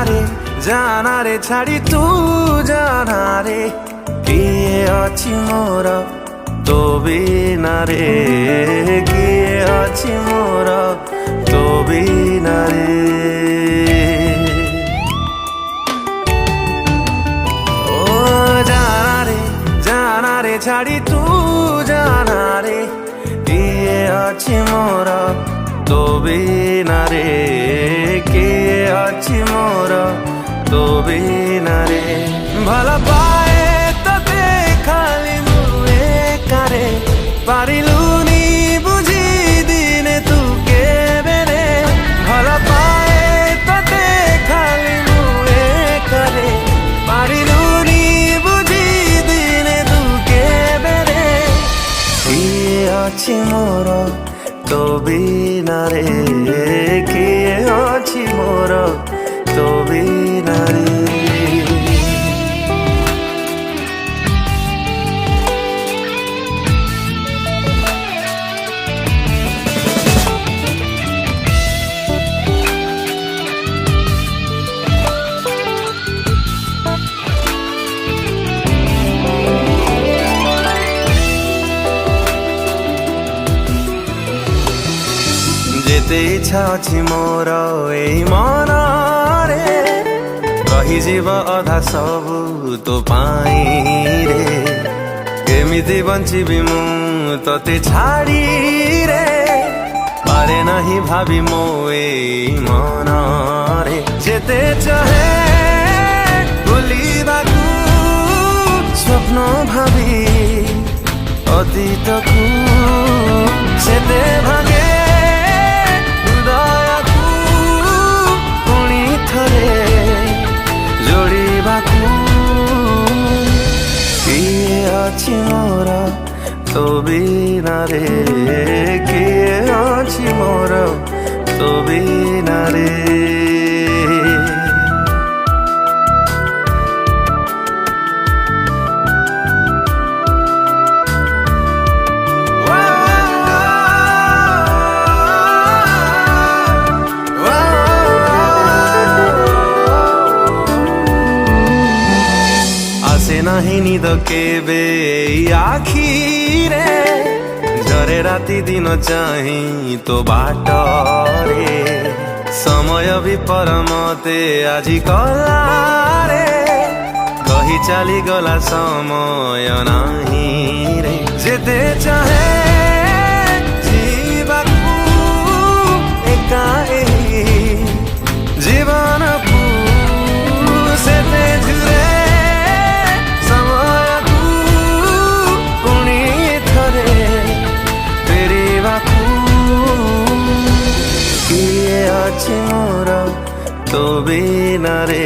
जाना रे छाड़ी तू जाना रे किए अछि मोर तो बिना रे किए अछि मोर तो बिना रे ओ जाना रे छाड़ी तू जाना रे किए अछि मोर तो बिना रे किए अछि मोर तो बिना रे भला पाए तो खाली मुए करे पारिलुनी बुझी दिने तू के बेरे भला पाए तो खाली मुए करे पारिलुनी बुझी दिने तू के बेरे किए अछि मोर तो बिना रे किए अछि मोर तो बिना रे जेते इच्छा अछि मोर एई मन रे रही जीव अधा सबु तो पाई रे केमिति बंचिबी मु तते छाड़ी रे पारे नहीं भाभी मो एई मन रे जेते चाहे भूलिबाकू स्वप्न भाभी अतीत को सेते भागे किए अछि मोर तो बिना रे किए अछि मोर तो बिना रे नहीं निद केबे आखी रे जरे राति दिन चाही तो बाट रे समय भी परमते आजी कला रे कही चली गला समय नहीं रे जेते चाहे जीवाकू एका जीवन सेते झुरे अछि मोर तो बिना रे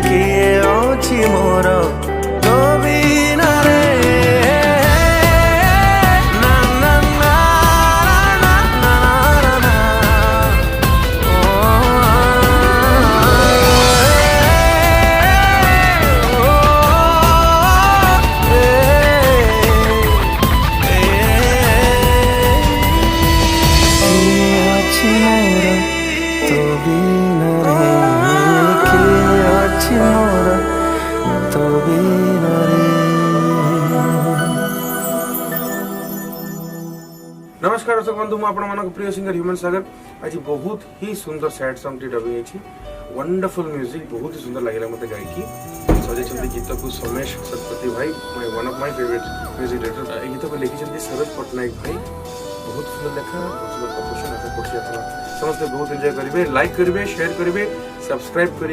किए अछि मोर तो बिना रे ना ना ना ना ना ना ना तो बिना रे किए अछि मोर तो बिना रे। नमस्कार दर्शक बंधु मुझे प्रिय सिंगर ह्यूमन सागर आज बहुत ही सुंदर सैड सॉन्ग टी डबिंग है वंडरफुल म्यूजिक बहुत ही सुंदर लगे मत गायकी सजाई गीत को सोमेश सतपति भाई one of my favourite music director गीत को लिखी सरोज पट्टनायक भाई बहुत सुंदर लेखा बहुत सुंदर कंपोजिशन समस्त बहुत एंजॉय करेंगे लाइक करेंगे शेयर करेंगे सब्सक्राइब करेंगे।